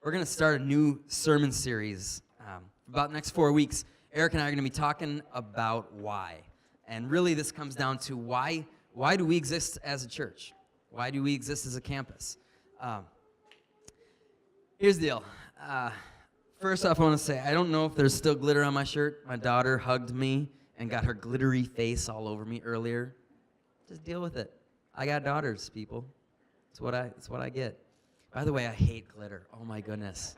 We're going to start a new sermon series. About the next 4 weeks, Eric and I are going to be talking about why. And really this comes down to why do we exist as a church? Why do we exist as a campus? Here's the deal. First off, I want to say, I don't know if there's still glitter on my shirt. My daughter hugged me and got her glittery face all over me earlier. Just deal with it. I got daughters, people. It's what I get. By the way, I hate glitter. Oh my goodness.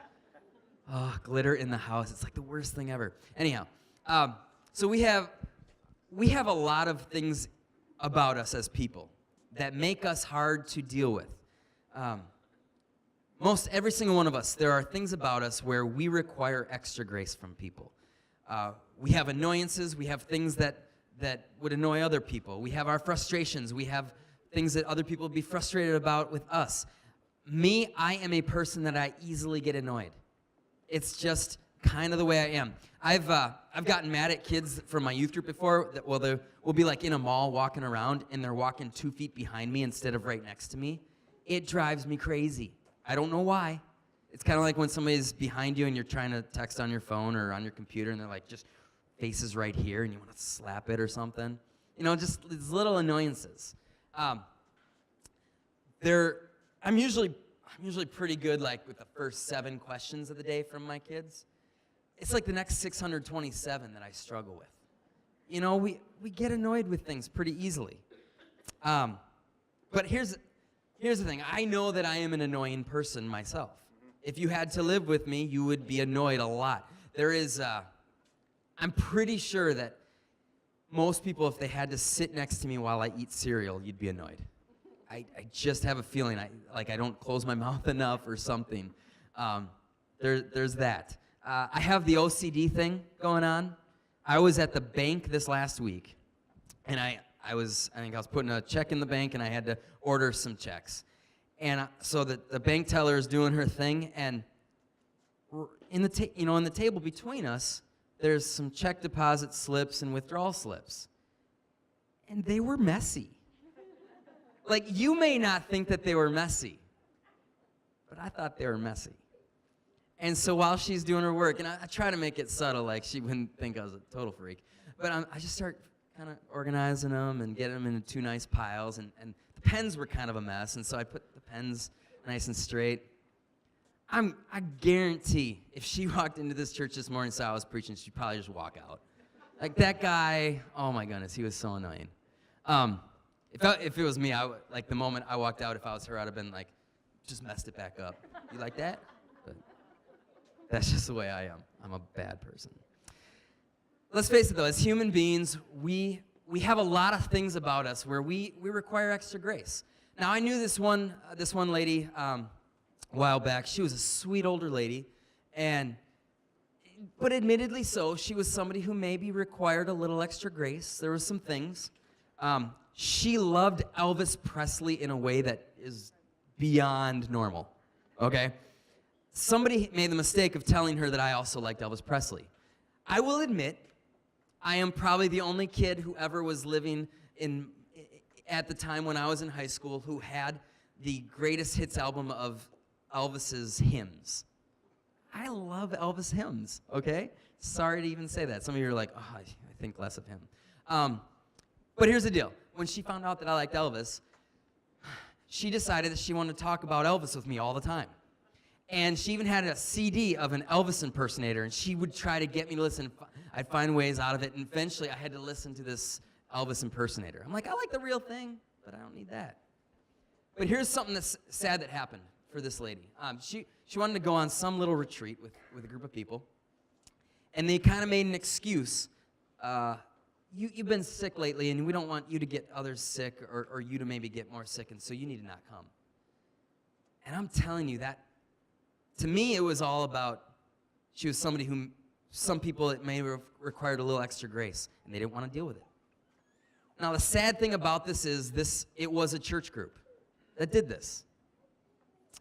Oh, glitter in the house. It's like the worst thing ever. Anyhow, so we have a lot of things about us as people that make us hard to deal with. Most every single one of us, there are things about us where we require extra grace from people. We have annoyances. We have things that would annoy other people. We have our frustrations. We have things that other people would be frustrated about with us. Me, I am a person that I easily get annoyed. It's just kind of the way I am. I've gotten mad at kids from my youth group before. We'll be like in a mall walking around, and they're walking 2 feet behind me instead of right next to me. It drives me crazy. I don't know why. It's kind of like when somebody's behind you and you're trying to text on your phone or on your computer, and they're like just faces right here, and you want to slap it or something. You know, just these little annoyances. I'm usually pretty good, like with the first 7 questions of the day from my kids. It's like the next 627 that I struggle with. You know, we get annoyed with things pretty easily. But here's the thing. I know that I am an annoying person myself. If you had to live with me, you would be annoyed a lot. I'm pretty sure that most people, if they had to sit next to me while I eat cereal, you'd be annoyed. I just have a feeling I don't close my mouth enough or something. There's that. I have the OCD thing going on. I was at the bank this last week, and I think I was putting a check in the bank, and I had to order some checks. And so the bank teller is doing her thing, and in the table between us, there's some check deposit slips and withdrawal slips, and they were messy. Like, you may not think that they were messy, but I thought they were messy. And so while she's doing her work, and I try to make it subtle, like she wouldn't think I was a total freak, but I just start kind of organizing them and getting them into 2 nice piles, and the pens were kind of a mess, and so I put the pens nice and straight. I guarantee if she walked into this church this morning and saw I was preaching, she'd probably just walk out. Like, that guy, oh my goodness, he was so annoying. If it was me, the moment I walked out, if I was her, I'd have been like, just messed it back up. You like that? But that's just the way I am. I'm a bad person. Let's face it, though, as human beings, we have a lot of things about us where we require extra grace. Now, I knew this one lady a while back. She was a sweet older lady, but admittedly so, she was somebody who maybe required a little extra grace. There were some things. She loved Elvis Presley in a way that is beyond normal, okay? Somebody made the mistake of telling her that I also liked Elvis Presley. I will admit, I am probably the only kid who ever was living at the time when I was in high school who had the greatest hits album of Elvis's hymns. I love Elvis hymns, okay? Sorry to even say that. Some of you are like, oh, I think less of him. But here's the deal. When she found out that I liked Elvis, she decided that she wanted to talk about Elvis with me all the time. And she even had a CD of an Elvis impersonator, and she would try to get me to listen. I'd find ways out of it, and eventually I had to listen to this Elvis impersonator. I'm like, I like the real thing, but I don't need that. But here's something that's sad that happened for this lady. She wanted to go on some little retreat with a group of people, and they kind of made an excuse. You've been sick lately, and we don't want you to get others sick or you to maybe get more sick, and so you need to not come. And I'm telling you that, to me, it was all about, she was somebody who, some people, it may have required a little extra grace, and they didn't want to deal with it. Now, the sad thing about this is it was a church group that did this.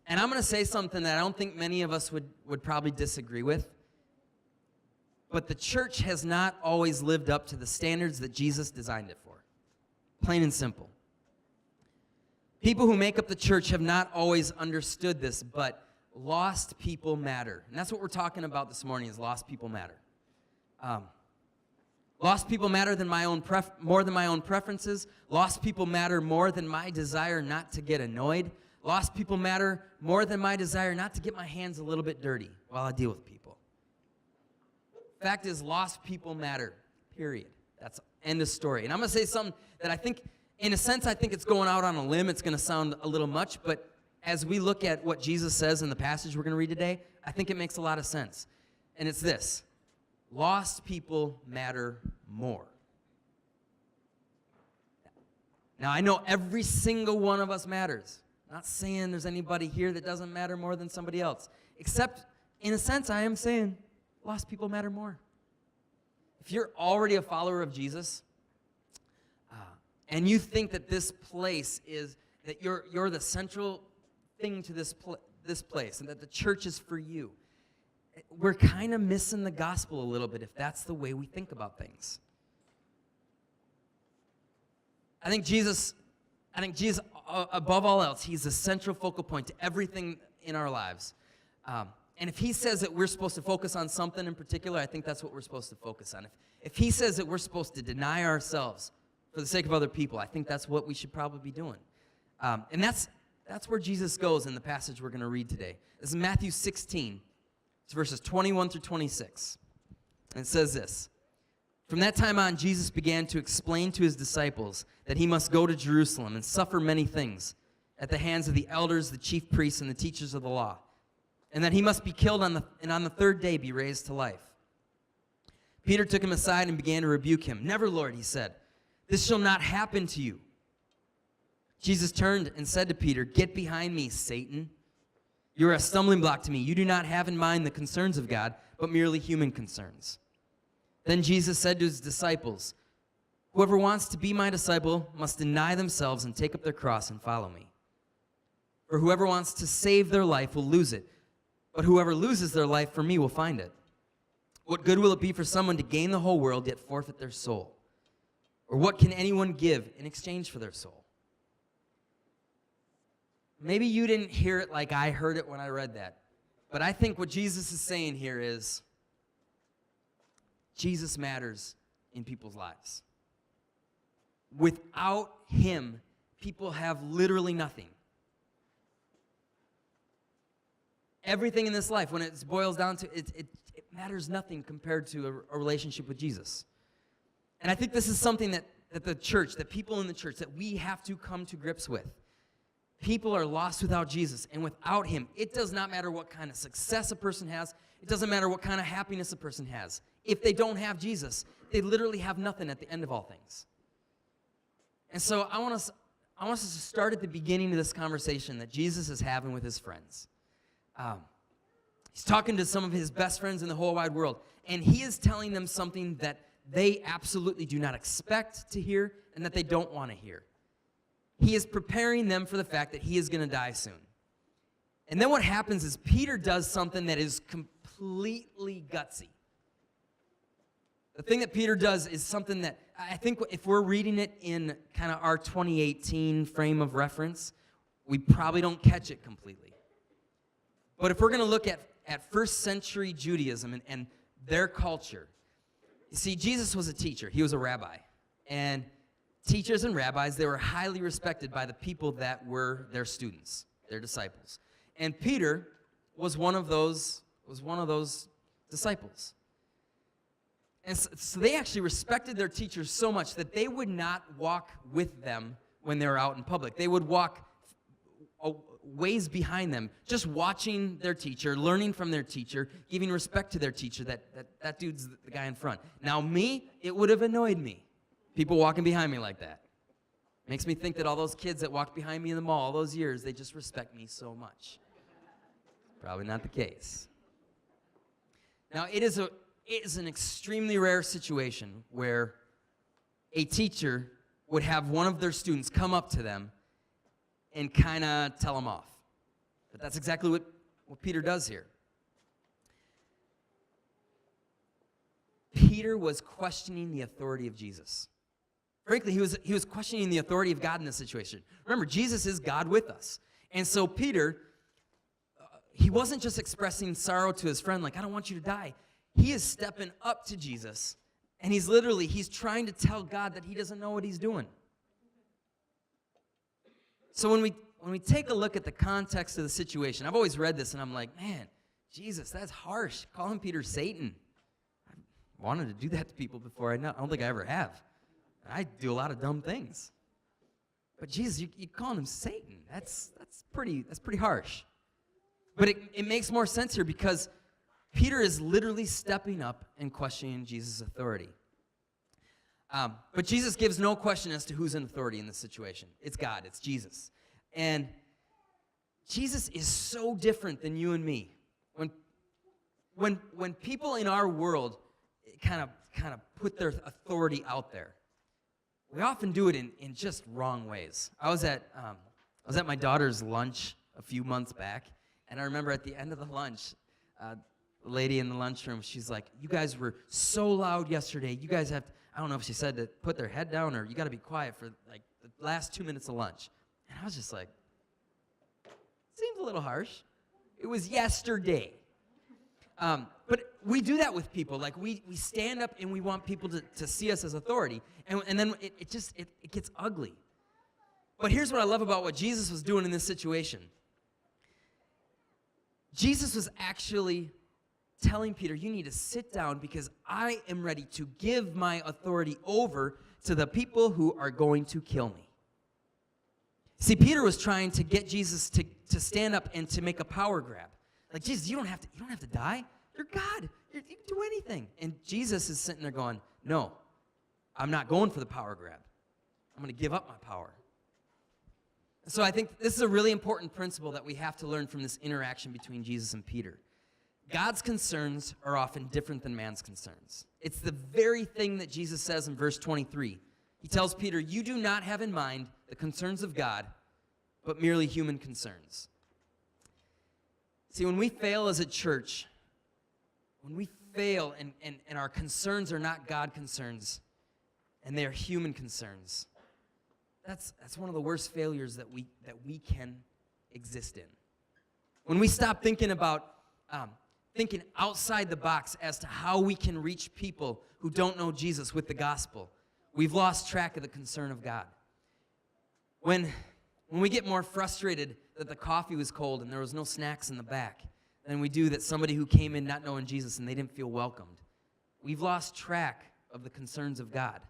And I'm going to say something that I don't think many of us would probably disagree with. But the church has not always lived up to the standards that Jesus designed it for. Plain and simple. People who make up the church have not always understood this, but lost people matter. And that's what we're talking about this morning is lost people matter. Lost people matter than more than my own preferences. Lost people matter more than my desire not to get annoyed. Lost people matter more than my desire not to get my hands a little bit dirty while I deal with people. Fact is, lost people matter, period. That's end of story. And I'm going to say something that I think, in a sense, I think it's going out on a limb. It's going to sound a little much, but as we look at what Jesus says in the passage we're going to read today, I think it makes a lot of sense. And it's this: lost people matter more. Now, I know every single one of us matters. I'm not saying there's anybody here that doesn't matter more than somebody else. Except, in a sense, I am saying lost people matter more. If you're already a follower of Jesus, and you think that this place is, that you're the central thing to this place, and that the church is for you, we're kind of missing the gospel a little bit if that's the way we think about things. I think Jesus, above all else, he's the central focal point to everything in our lives. And if he says that we're supposed to focus on something in particular, I think that's what we're supposed to focus on. If he says that we're supposed to deny ourselves for the sake of other people, I think that's what we should probably be doing. And that's where Jesus goes in the passage we're going to read today. This is Matthew 16. It's verses 21 through 26. And it says this: From that time on, Jesus began to explain to his disciples that he must go to Jerusalem and suffer many things at the hands of the elders, the chief priests, and the teachers of the law, and that he must be killed and on the third day be raised to life. Peter took him aside and began to rebuke him. "Never, Lord," he said. "This shall not happen to you." Jesus turned and said to Peter, "Get behind me, Satan. You are a stumbling block to me. You do not have in mind the concerns of God, but merely human concerns." Then Jesus said to his disciples, "Whoever wants to be my disciple must deny themselves and take up their cross and follow me. For whoever wants to save their life will lose it, but whoever loses their life for me will find it. What good will it be for someone to gain the whole world yet forfeit their soul? Or what can anyone give in exchange for their soul?" Maybe you didn't hear it like I heard it when I read that, but I think what Jesus is saying here is Jesus matters in people's lives. Without him, people have literally nothing. Everything in this life, when it boils down to it, it matters nothing compared to a relationship with Jesus. And I think this is something that the church, that people in the church, that we have to come to grips with. People are lost without Jesus, and without him, it does not matter what kind of success a person has. It doesn't matter what kind of happiness a person has. If they don't have Jesus, they literally have nothing at the end of all things. And so I want us to start at the beginning of this conversation that Jesus is having with his friends. He's talking to some of his best friends in the whole wide world, and he is telling them something that they absolutely do not expect to hear and that they don't want to hear. He is preparing them for the fact that he is going to die soon. And then what happens is Peter does something that is completely gutsy. The thing that Peter does is something that I think if we're reading it in kind of our 2018 frame of reference, we probably don't catch it completely. But if we're going to look at first century Judaism and their culture, you see, Jesus was a teacher. He was a rabbi. And teachers and rabbis, they were highly respected by the people that were their students, their disciples. And Peter was one of those disciples. And so they actually respected their teachers so much that they would not walk with them when they were out in public. They would walk ways behind them, just watching their teacher, learning from their teacher, giving respect to their teacher, that dude's the guy in front. Now me, it would have annoyed me. People walking behind me like that. Makes me think that all those kids that walked behind me in the mall all those years, they just respect me so much. Probably not the case. Now, it is an extremely rare situation where a teacher would have one of their students come up to them and kind of tell them off. But that's exactly what Peter does here. Peter was questioning the authority of Jesus. Frankly, he was questioning the authority of God in this situation. Remember, Jesus is God with us. And so Peter, he wasn't just expressing sorrow to his friend, like, I don't want you to die. He is stepping up to Jesus, and he's trying to tell God that he doesn't know what he's doing. So when we take a look at the context of the situation, I've always read this, and I'm like, man, Jesus, that's harsh. Calling Peter Satan. I wanted to do that to people before. I don't think I ever have. I do a lot of dumb things. But Jesus, you calling him Satan. That's pretty harsh. But it makes more sense here because Peter is literally stepping up and questioning Jesus' authority. But Jesus gives no question as to who's in authority in this situation. It's God. It's Jesus. And Jesus is so different than you and me. When people in our world kind of put their authority out there, we often do it in just wrong ways. I was at my daughter's lunch a few months back, and I remember at the end of the lunch, the lady in the lunchroom, she's like, "You guys were so loud yesterday. You guys have to," I don't know if she said to put their head down or you got to be quiet for like the last 2 minutes of lunch. And I was just like, seems a little harsh. It was yesterday. But we do that with people. Like we stand up and we want people to see us as authority. And then it gets ugly. But here's what I love about what Jesus was doing in this situation. Jesus was actually telling Peter, you need to sit down because I am ready to give my authority over to the people who are going to kill me. See, Peter was trying to get Jesus to stand up and to make a power grab. Like, Jesus, you don't have to die. You're God. You can do anything. And Jesus is sitting there going, no, I'm not going for the power grab. I'm going to give up my power. So I think this is a really important principle that we have to learn from this interaction between Jesus and Peter. God's concerns are often different than man's concerns. It's the very thing that Jesus says in verse 23. He tells Peter, you do not have in mind the concerns of God, but merely human concerns. See, when we fail as a church, when we fail and our concerns are not God concerns, and they are human concerns, that's one of the worst failures that we can exist in. When we stop thinking about thinking outside the box as to how we can reach people who don't know Jesus with the gospel, we've lost track of the concern of God. When we get more frustrated that the coffee was cold and there was no snacks in the back than we do that somebody who came in not knowing Jesus and they didn't feel welcomed, we've lost track of the concerns of God.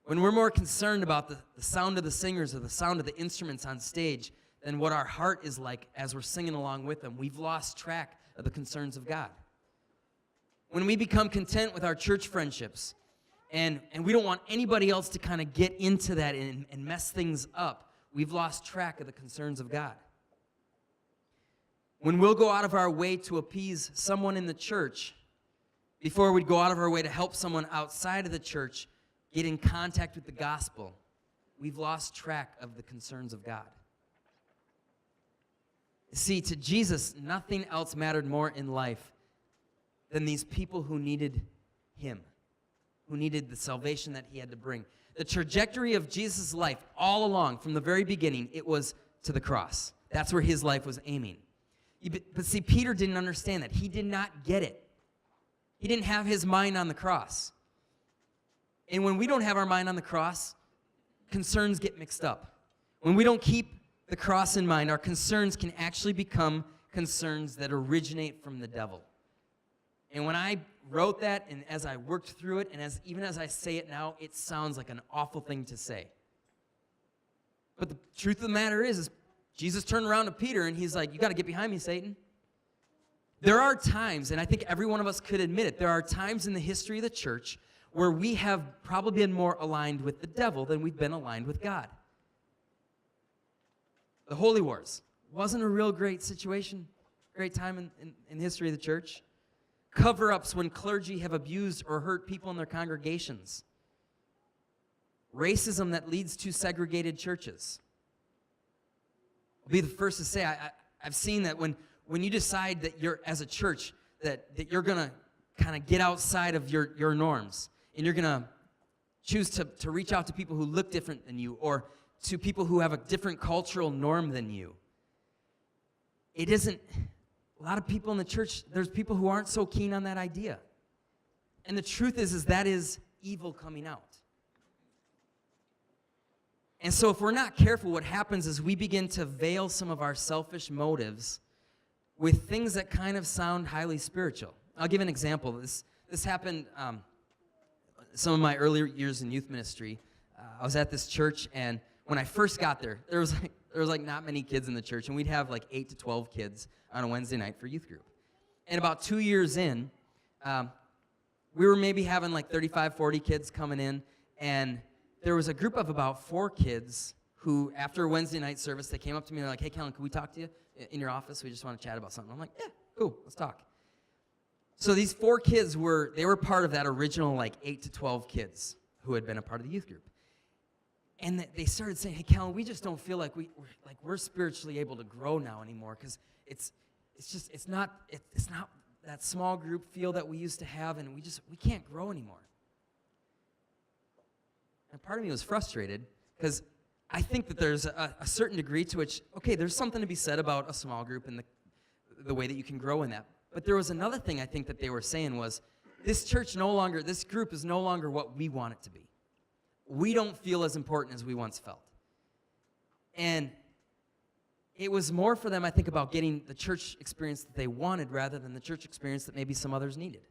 When we're more concerned about the sound of the singers or the sound of the instruments on stage than what our heart is like as we're singing along with them, we've lost track of the concerns of God. When we become content with our church friendships and we don't want anybody else to kind of get into that and mess things up, we've lost track of the concerns of God. When we'll go out of our way to appease someone in the church before we'd go out of our way to help someone outside of the church get in contact with the gospel, we've lost track of the concerns of God. See, to Jesus, nothing else mattered more in life than these people who needed him, who needed the salvation that he had to bring. The trajectory of Jesus' life all along, from the very beginning, it was to the cross. That's where his life was aiming. But see, Peter didn't understand that. He did not get it. He didn't have his mind on the cross. And when we don't have our mind on the cross, concerns get mixed up. When we don't keep the cross in mind, our concerns can actually become concerns that originate from the devil. And when I wrote that, and as I worked through it, and even as I say it now, it sounds like an awful thing to say. But the truth of the matter is Jesus turned around to Peter, and he's like, you got to get behind me, Satan. There are times, and I think every one of us could admit it, there are times in the history of the church where we have probably been more aligned with the devil than we've been aligned with God. The Holy Wars wasn't a real great situation, great time in the history of the church. Cover-ups when clergy have abused or hurt people in their congregations. Racism that leads to segregated churches. I'll be the first to say, I've seen that when you decide that you're, as a church, that you're going to kind of get outside of your norms, and you're going to choose to reach out to people who look different than you, or to people who have a different cultural norm than you. it isn't, a lot of people in the church, there's people who aren't so keen on that idea. And the truth is that is evil coming out. And so if we're not careful, what happens is we begin to veil some of our selfish motives with things that kind of sound highly spiritual. I'll give an example. This happened some of my earlier years in youth ministry. I was at this church, and when I first got there, there was like not many kids in the church, and we'd have like 8 to 12 kids on a Wednesday night for youth group. And about 2 years in, we were maybe having like 35, 40 kids coming in, and there was a group of about 4 kids who, after a Wednesday night service, they came up to me and they're like, "Hey, Kellen, can we talk to you in your office? We just want to chat about something." I'm like, "Yeah, cool, let's talk." So these 4 kids were part of that original like 8 to 12 kids who had been a part of the youth group. And they started saying, "Hey, Kellen, we just don't feel like we're spiritually able to grow now anymore because it's not that small group feel that we used to have, and we can't grow anymore." And part of me was frustrated because I think that there's a certain degree to which, okay, there's something to be said about a small group and the way that you can grow in that. But there was another thing I think that they were saying was, this group is no longer what we want it to be. We don't feel as important as we once felt. And it was more for them, I think, about getting the church experience that they wanted rather than the church experience that maybe some others needed.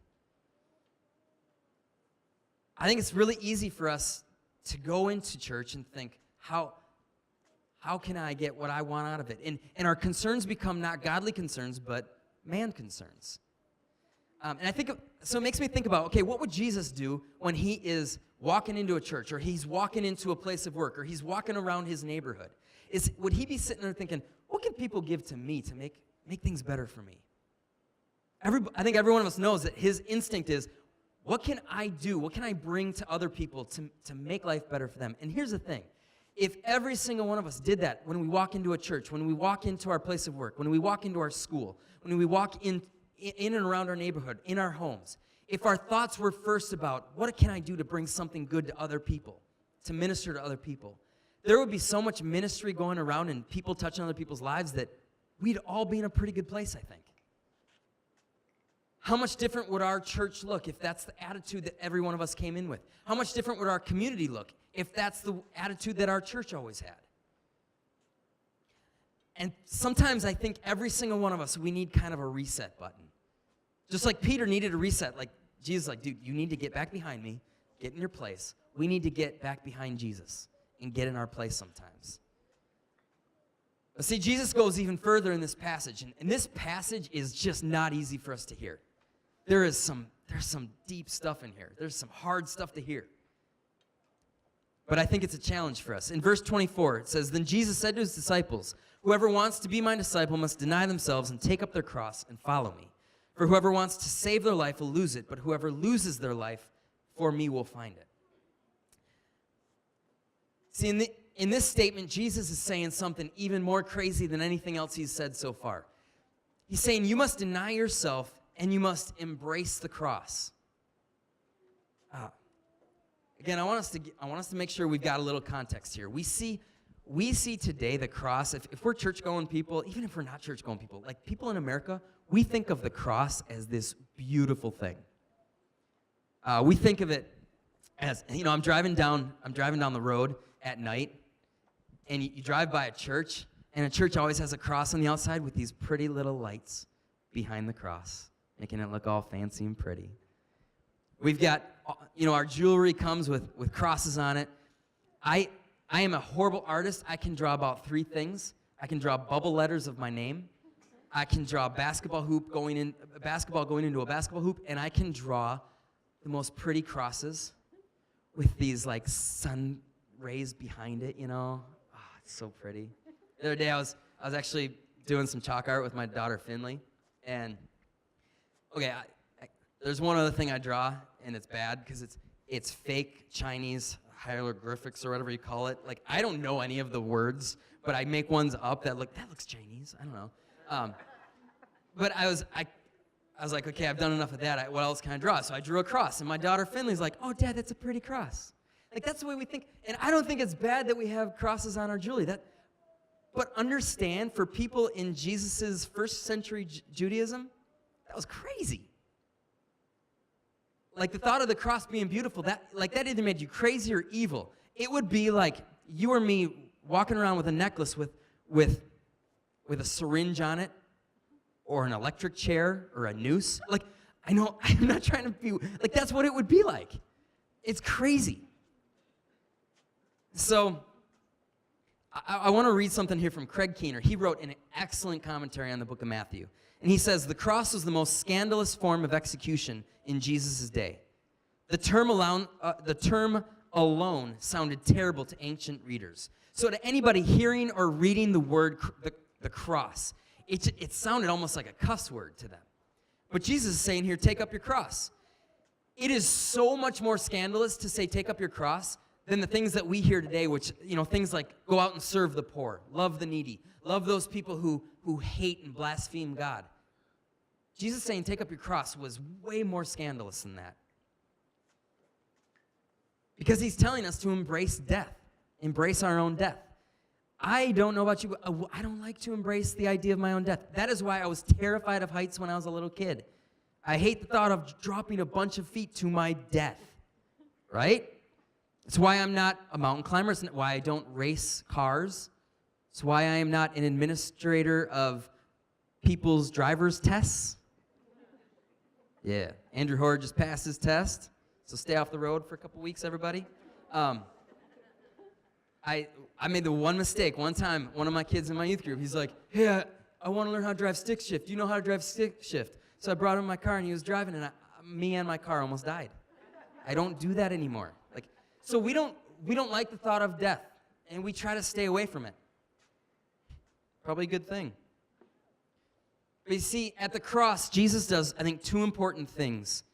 I think it's really easy for us to go into church and think, how can I get what I want out of it? And our concerns become not godly concerns, but man concerns. And I think, so it makes me think about, okay, what would Jesus do when he is walking into a church, or he's walking into a place of work, or he's walking around his neighborhood? Would he be sitting there thinking, what can people give to me to make things better for me? I think every one of us knows that his instinct is, what can I do? What can I bring to other people to make life better for them? And here's the thing. If every single one of us did that when we walk into a church, when we walk into our place of work, when we walk into our school, when we walk in and around our neighborhood, in our homes, if our thoughts were first about, what can I do to bring something good to other people, to minister to other people, there would be so much ministry going around and people touching other people's lives that we'd all be in a pretty good place, I think. How much different would our church look if that's the attitude that every one of us came in with? How much different would our community look if that's the attitude that our church always had? And sometimes I think every single one of us, we need kind of a reset button. Just like Peter needed a reset, like Jesus is like, dude, you need to get back behind me, get in your place. We need to get back behind Jesus and get in our place sometimes. But see, Jesus goes even further in this passage, and this passage is just not easy for us to hear. There's some deep stuff in here. There's some hard stuff to hear. But I think it's a challenge for us. In verse 24, it says, "Then Jesus said to his disciples, 'Whoever wants to be my disciple must deny themselves and take up their cross and follow me. For whoever wants to save their life will lose it, but whoever loses their life for me will find it.'" See, in this statement, Jesus is saying something even more crazy than anything else he's said so far. He's saying you must deny yourself and you must embrace the cross. Again, I want us to make sure we've got a little context here. We see today the cross, if we're church-going people, even if we're not church-going people, like people in America, we think of the cross as this beautiful thing. We think of it as, I'm driving down the road at night, and you drive by a church, and a church always has a cross on the outside with these pretty little lights behind the cross, making it look all fancy and pretty. We've got, our jewelry comes with crosses on it. I am a horrible artist. I can draw about 3 things. I can draw bubble letters of my name. I can draw a basketball going into a basketball hoop, and I can draw the most pretty crosses with these like sun rays behind it, Oh, it's so pretty. The other day I was actually doing some chalk art with my daughter Finley, and okay, there's one other thing I draw, and it's bad because it's fake Chinese hieroglyphics or whatever you call it. Like, I don't know any of the words, but I make ones up that looks Chinese. I don't know. But I was like, okay, I've done enough of that. What else can I draw? So I drew a cross, and my daughter Finley's like, "Oh, Dad, that's a pretty cross." Like, that's the way we think. And I don't think it's bad that we have crosses on our jewelry. But But understand, for people in Jesus' first century Judaism, that was crazy. Like the thought of the cross being beautiful, that either made you crazy or evil. It would be like you or me walking around with a necklace with a syringe on it, or an electric chair, or a noose. Like, I know, I'm not trying to be, like, that's what it would be like. It's crazy. So, I want to read something here from Craig Keener. He wrote an excellent commentary on the book of Matthew. And he says, the cross was the most scandalous form of execution in Jesus' day. The term alone sounded terrible to ancient readers. So to anybody hearing or reading the word, the cross, it sounded almost like a cuss word to them. But Jesus is saying here, take up your cross. It is so much more scandalous to say, take up your cross, than the things that we hear today, which, things like go out and serve the poor, love the needy, love those people who hate and blaspheme God. Jesus saying, take up your cross was way more scandalous than that. Because he's telling us to embrace death, embrace our own death. I don't know about you, but I don't like to embrace the idea of my own death. That is why I was terrified of heights when I was a little kid. I hate the thought of dropping a bunch of feet to my death, right? It's why I'm not a mountain climber. It's why I don't race cars. It's why I am not an administrator of people's driver's tests. Yeah, Andrew Horde just passed his test, so stay off the road for a couple weeks, everybody. I made the one mistake. One time, one of my kids in my youth group, he's like, hey, I want to learn how to drive stick shift. Do you know how to drive stick shift? So I brought him in my car, and he was driving, and me and my car almost died. I don't do that anymore. So we don't like the thought of death, and we try to stay away from it. Probably a good thing. But you see, at the cross, Jesus does, I think, two important things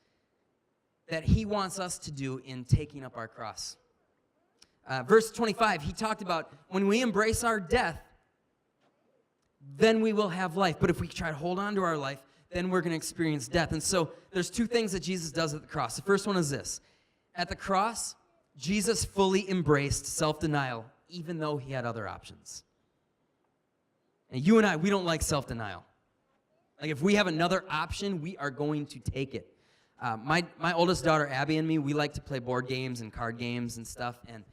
that he wants us to do in taking up our cross. Verse 25, he talked about when we embrace our death, then we will have life. But if we try to hold on to our life, then we're going to experience death. And so there's two things that Jesus does at the cross. The first one is this. At the cross, Jesus fully embraced self-denial, even though he had other options. And you and I, we don't like self-denial. Like, if we have another option, we are going to take it. My oldest daughter, Abby, and me, we like to play board games and card games and stuff, and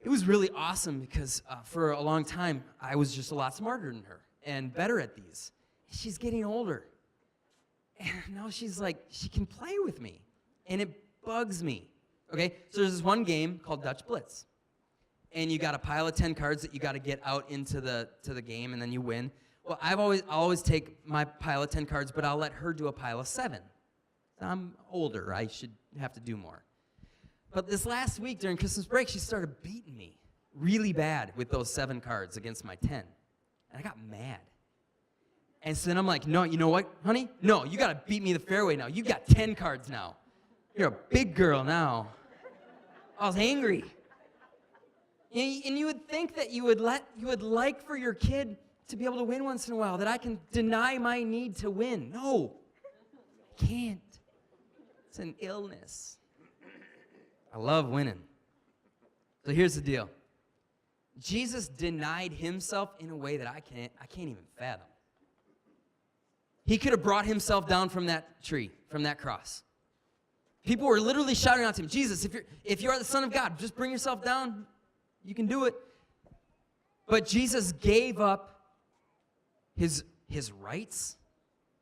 it was really awesome because for a long time, I was just a lot smarter than her and better at these. She's getting older, and now she's like, she can play with me, and it bugs me. Okay, so there's this one game called Dutch Blitz, and you got a pile of 10 cards that you got to get out into the game, and then you win. Well, I'll always take my pile of 10 cards, but I'll let her do a pile of 7. I'm older, I should have to do more. But this last week during Christmas break, she started beating me really bad with those 7 cards against my 10, and I got mad. And so then I'm like, no, you know what, honey? No, you got to beat me the fairway now. You got 10 cards now. You're a big girl now. I was angry. And you would think that you would like for your kid to be able to win once in a while, that I can deny my need to win. No, I can't. It's an illness. I love winning. So here's the deal. Jesus denied himself in a way that I can't even fathom. He could have brought himself down from that tree, from that cross. People were literally shouting out to him, Jesus, if you are the Son of God, just bring yourself down. You can do it. But Jesus gave up his rights.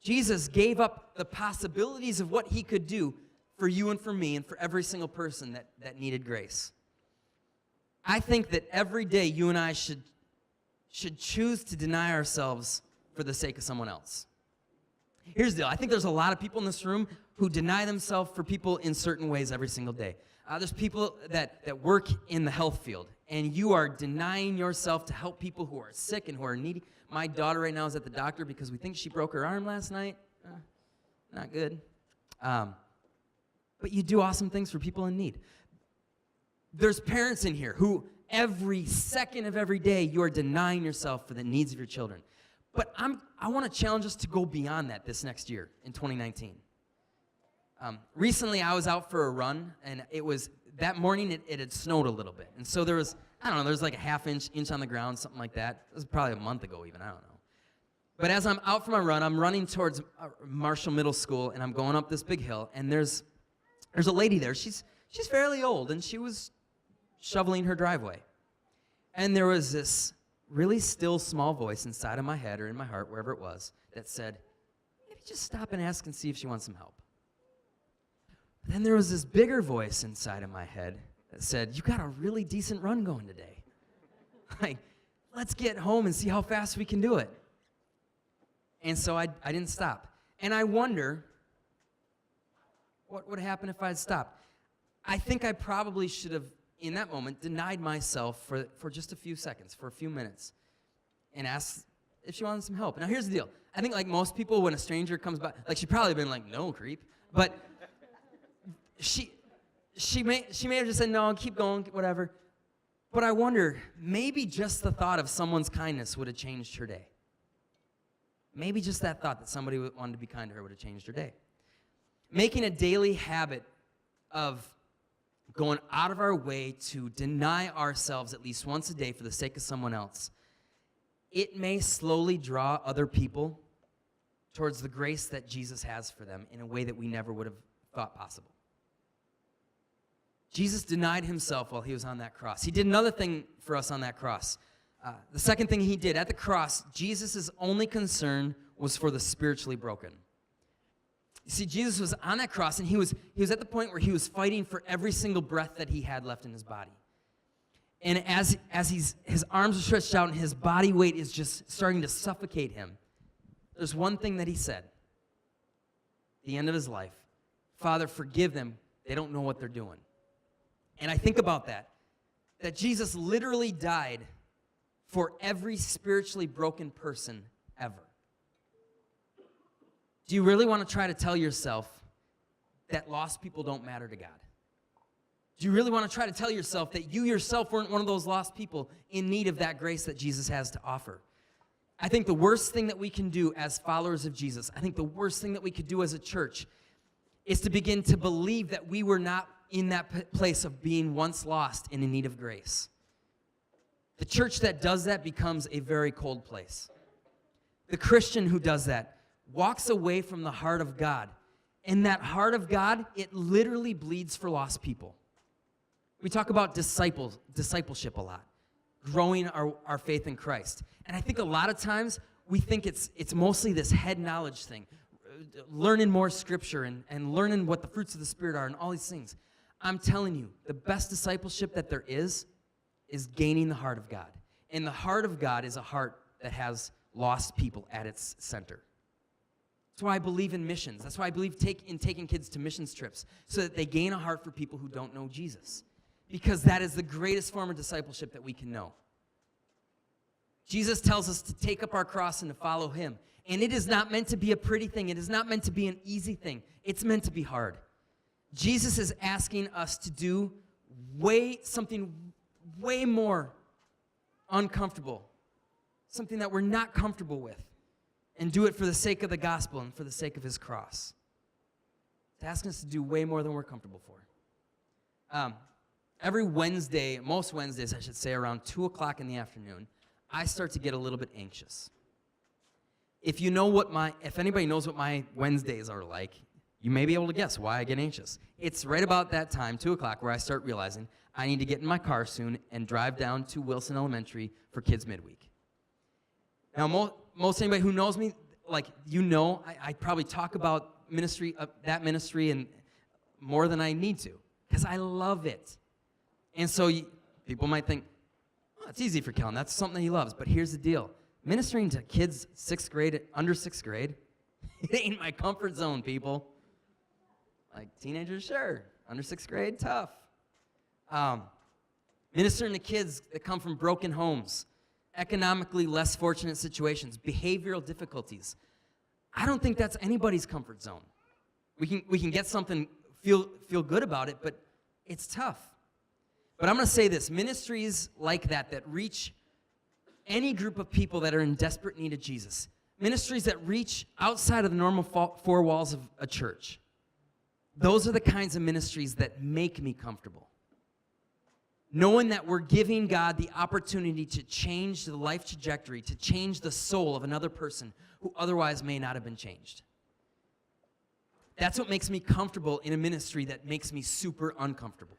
Jesus gave up the possibilities of what he could do for you and for me and for every single person that needed grace. I think that every day you and I should choose to deny ourselves for the sake of someone else. Here's the deal. I think there's a lot of people in this room who deny themselves for people in certain ways every single day. There's people that work in the health field, and you are denying yourself to help people who are sick and who are needy. My daughter right now is at the doctor because we think she broke her arm last night. Not good. But you do awesome things for people in need. There's parents in here who every second of every day you are denying yourself for the needs of your children. But I want to challenge us to go beyond that this next year in 2019. Recently, I was out for a run, and it was that morning. It had snowed a little bit, and so there was I don't know, there's like a half inch on the ground, something like that. It was probably a month ago even, I don't know. But as I'm out for my run, I'm running towards Marshall Middle School, and I'm going up this big hill, and there's a lady there. She's fairly old, and she was shoveling her driveway. And there was this really still small voice inside of my head or in my heart, wherever it was, that said, maybe just stop and ask and see if she wants some help. But then there was this bigger voice inside of my head that said, you got a really decent run going today. Like, let's get home and see how fast we can do it. And so I didn't stop. And I wonder what would happen if I had stopped. I think I probably should have, in that moment, denied myself for just a few seconds, for a few minutes, and asked if she wanted some help. Now, here's the deal. I think like most people, when a stranger comes by, like she'd probably been like, no, creep. But she may have just said, no, keep going, whatever. But I wonder, maybe just the thought of someone's kindness would have changed her day. Maybe just that thought that somebody wanted to be kind to her would have changed her day. Making a daily habit of going out of our way to deny ourselves at least once a day for the sake of someone else, it may slowly draw other people towards the grace that Jesus has for them in a way that we never would have thought possible. Jesus denied himself while he was on that cross. He did another thing for us on that cross. The second thing he did at the cross, Jesus' only concern was for the spiritually broken. You see, Jesus was on that cross, and he was at the point where he was fighting for every single breath that he had left in his body. And as his arms are stretched out and his body weight is just starting to suffocate him, there's one thing that he said at the end of his life: Father, forgive them. They don't know what they're doing. And I think about that Jesus literally died for every spiritually broken person ever. Do you really want to try to tell yourself that lost people don't matter to God? Do you really want to try to tell yourself that you yourself weren't one of those lost people in need of that grace that Jesus has to offer? I think the worst thing that we can do as followers of Jesus, I think the worst thing that we could do as a church, is to begin to believe that we were not in that place of being once lost and in need of grace. The church that does that becomes a very cold place. The Christian who does that walks away from the heart of God. And that heart of God, it literally bleeds for lost people. We talk about discipleship a lot, growing our faith in Christ. And I think a lot of times we think it's mostly this head knowledge thing, learning more scripture and learning what the fruits of the Spirit are and all these things. I'm telling you, the best discipleship that there is gaining the heart of God. And the heart of God is a heart that has lost people at its center. That's why I believe in missions. That's why I believe in taking kids to missions trips, so that they gain a heart for people who don't know Jesus. Because that is the greatest form of discipleship that we can know. Jesus tells us to take up our cross and to follow him. And it is not meant to be a pretty thing. It is not meant to be an easy thing. It's meant to be hard. Jesus is asking us to do something way more uncomfortable, something that we're not comfortable with, and do it for the sake of the gospel and for the sake of his cross. It's asking us to do way more than we're comfortable for. Every Wednesday, most Wednesdays I should say, around 2 o'clock in the afternoon, I start to get a little bit anxious. If anybody knows what my Wednesdays are like, you may be able to guess why I get anxious. It's right about that time, 2 o'clock, where I start realizing I need to get in my car soon and drive down to Wilson Elementary for Kids Midweek. Now, most anybody who knows me, I probably talk about that ministry and more than I need to, because I love it. And so people might think, oh, it's easy for Kellen. That's something he loves. But here's the deal. Ministering to kids under 6th grade, it ain't my comfort zone, people. Like teenagers, sure. Under 6th grade, tough. Ministering to kids that come from broken homes, economically less fortunate situations, behavioral difficulties. I don't think that's anybody's comfort zone. We can get something, feel good about it, but it's tough. But I'm going to say this: ministries like that reach any group of people that are in desperate need of Jesus, ministries that reach outside of the normal four walls of a church, those are the kinds of ministries that make me comfortable. knowing that we're giving God the opportunity to change the life trajectory, to change the soul of another person who otherwise may not have been changed. That's what makes me comfortable in a ministry that makes me super uncomfortable.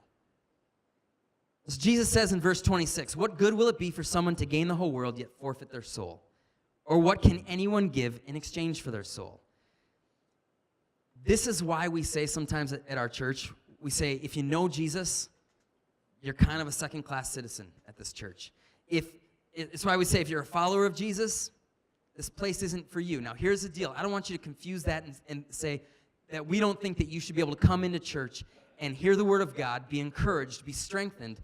As Jesus says in verse 26, what good will it be for someone to gain the whole world yet forfeit their soul? Or what can anyone give in exchange for their soul? This is why we say sometimes at our church, we say, if you know Jesus, you're kind of a second-class citizen at this church. It's why we say if you're a follower of Jesus, this place isn't for you. Now, here's the deal. I don't want you to confuse that and say that we don't think that you should be able to come into church and hear the word of God, be encouraged, be strengthened,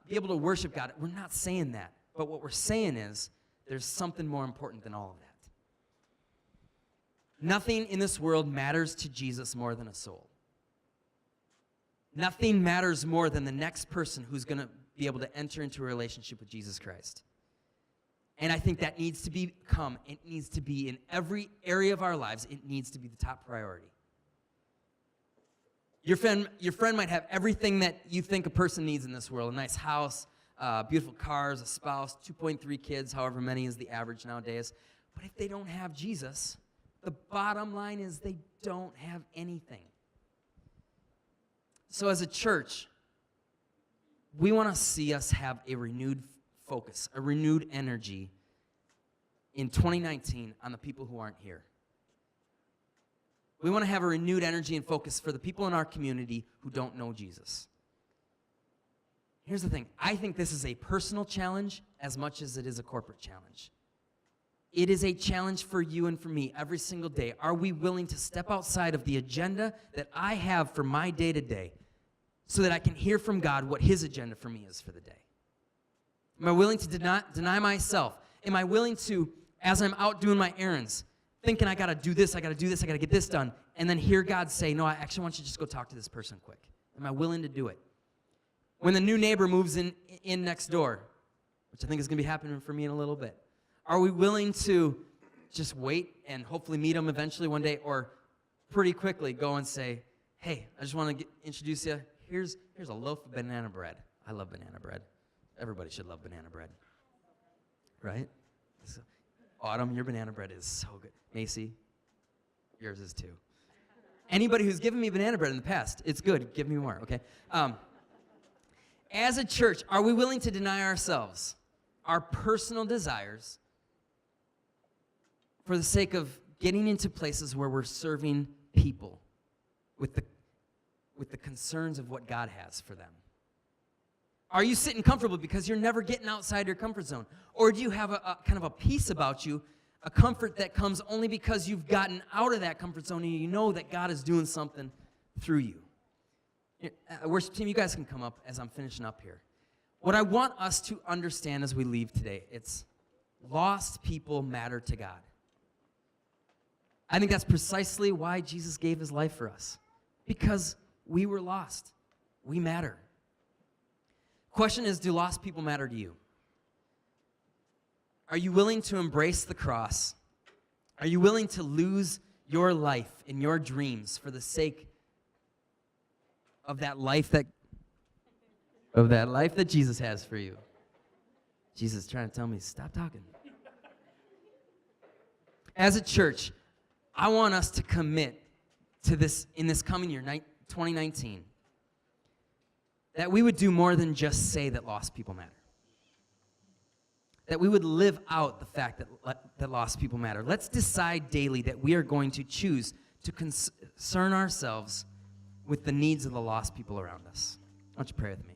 be able to worship God. We're not saying that. But what we're saying is there's something more important than all of that. Nothing in this world matters to Jesus more than a soul. Nothing matters more than the next person who's going to be able to enter into a relationship with Jesus Christ. And I think that needs to become, it needs to be in every area of our lives, it needs to be the top priority. Your friend might have everything that you think a person needs in this world, a nice house, beautiful cars, a spouse, 2.3 kids, however many is the average nowadays. But if they don't have Jesus, the bottom line is they don't have anything. So as a church, we want to see us have a renewed focus, a renewed energy in 2019 on the people who aren't here. We want to have a renewed energy and focus for the people in our community who don't know Jesus. Here's the thing. I think this is a personal challenge as much as it is a corporate challenge. It is a challenge for you and for me every single day. Are we willing to step outside of the agenda that I have for my day-to-day so that I can hear from God what his agenda for me is for the day? Am I willing to deny myself? Am I willing to, as I'm out doing my errands, thinking I got to do this, I got to do this, I got to get this done, and then hear God say, no, I actually want you to just go talk to this person quick. Am I willing to do it? When the new neighbor moves in next door, which I think is going to be happening for me in a little bit, are we willing to just wait and hopefully meet them eventually one day, or pretty quickly go and say, hey, I just want to introduce you. Here's a loaf of banana bread. I love banana bread. Everybody should love banana bread, right? So, Autumn, your banana bread is so good. Macy, yours is too. Anybody who's given me banana bread in the past, it's good. Give me more, okay? As a church, are we willing to deny ourselves our personal desires for the sake of getting into places where we're serving people with the concerns of what God has for them? Are you sitting comfortable because you're never getting outside your comfort zone? Or do you have a kind of a peace about you, a comfort that comes only because you've gotten out of that comfort zone and you know that God is doing something through you? Worship team, you guys can come up as I'm finishing up here. What I want us to understand as we leave today, it's lost people matter to God. I think that's precisely why Jesus gave his life for us. Because we were lost. We matter. Question is, do lost people matter to you? Are you willing to embrace the cross? Are you willing to lose your life and your dreams for the sake of that life that Jesus has for you? Jesus is trying to tell me, stop talking. As a church, I want us to commit to this in this coming year, 2019, that we would do more than just say that lost people matter. That we would live out the fact that lost people matter. Let's decide daily that we are going to choose to concern ourselves with the needs of the lost people around us. Why don't you pray with me?